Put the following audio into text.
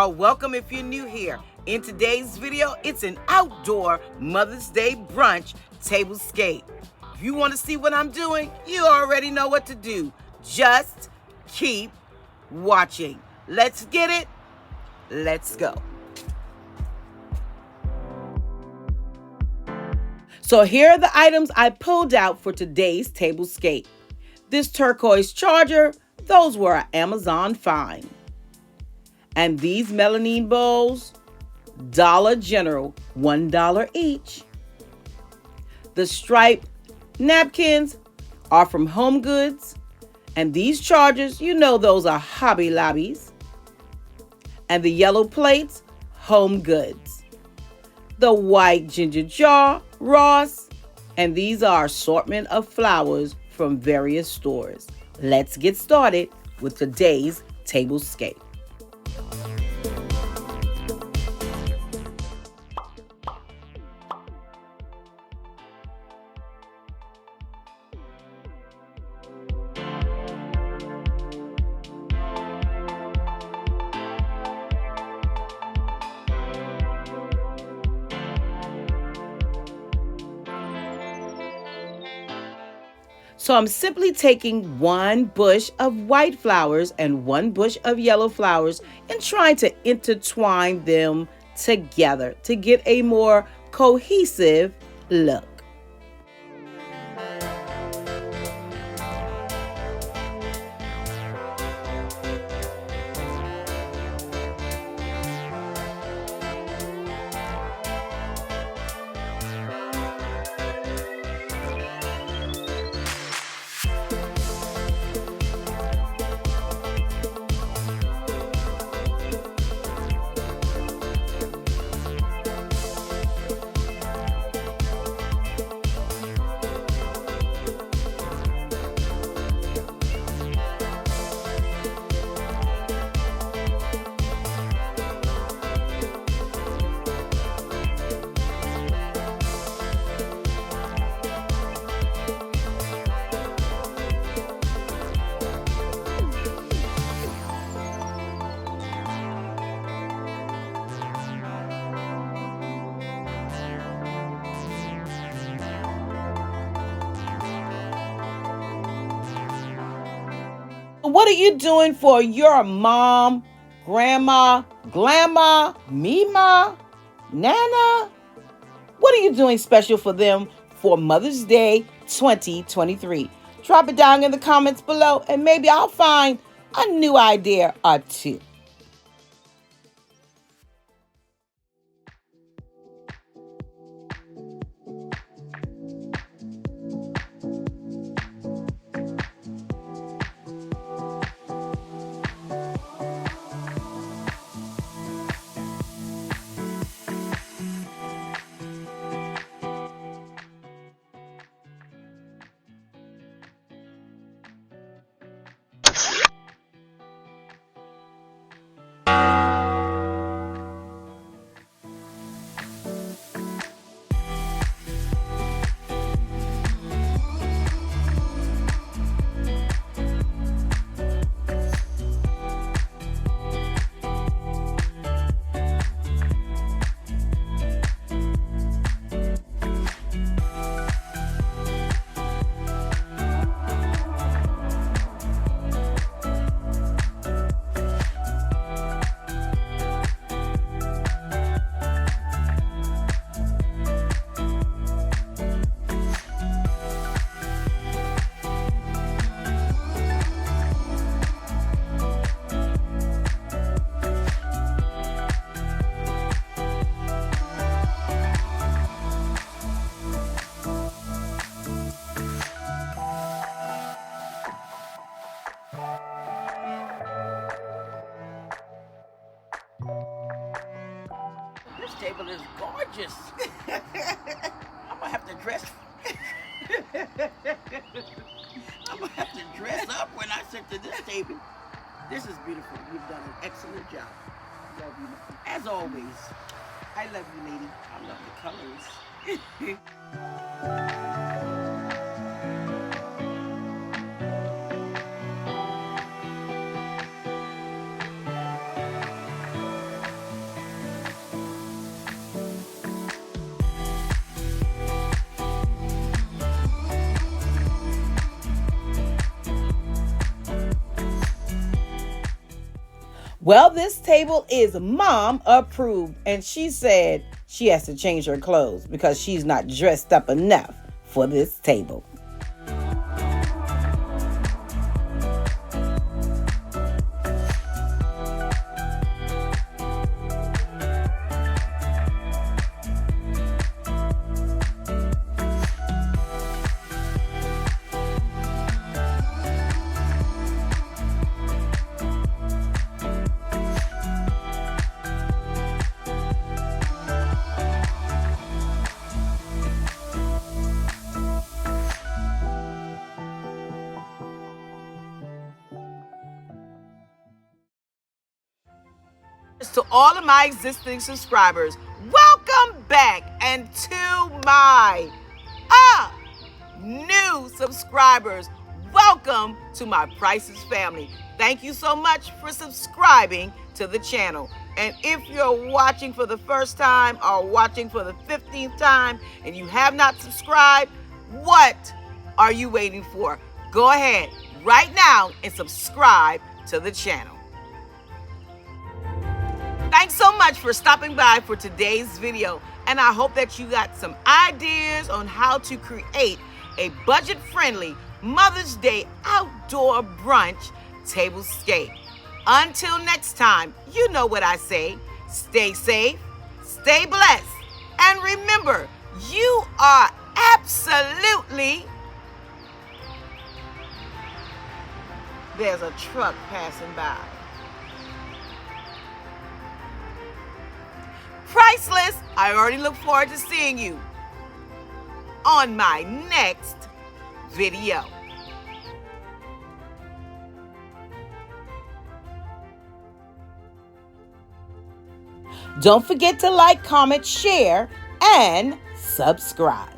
or welcome if you're new here. In today's video, it's an outdoor Mother's Day brunch tablescape. If you want to see what I'm doing, you already know what to do. Just keep watching. Let's get it. Let's go. So here are the items I pulled out for today's tablescape. This turquoise charger, those were an Amazon find. And these melamine bowls, Dollar General, $1 each. The striped napkins are from Home Goods. And these chargers, you know those are Hobby Lobbies. And the yellow plates, Home Goods. The white ginger jar, Ross. And these are assortment of flowers from various stores. Let's get started with today's tablescape. So I'm simply taking one bush of white flowers and one bush of yellow flowers and trying to intertwine them together to get a more cohesive look. What are you doing for your mom, grandma, glamma, mima, nana? What are you doing special for them for Mother's Day 2023? Drop it down in the comments below and maybe I'll find a new idea or two. This table is gorgeous. I'm gonna have to dress. I'm gonna have to dress up when I sit to this table. This is beautiful. You've done an excellent job. Love you. As always, I love you, lady. I love the colors. Well, this table is mom approved, and she said she has to change her clothes because she's not dressed up enough for this table. To all of my existing subscribers, welcome back, and to my new subscribers, welcome to my Priceless family. Thank you so much for subscribing to the channel. And if you're watching for the first time or watching for the 15th time and you have not subscribed, what are you waiting for? Go ahead right now and subscribe to the channel. Thanks so much for stopping by for today's video, and I hope that you got some ideas on how to create a budget-friendly Mother's Day outdoor brunch tablescape. Until next time, you know what I say. Stay safe, stay blessed, and remember, you are absolutely... There's a truck passing by. Priceless. I already look forward to seeing you on my next video. Don't forget to like, comment, share, and subscribe.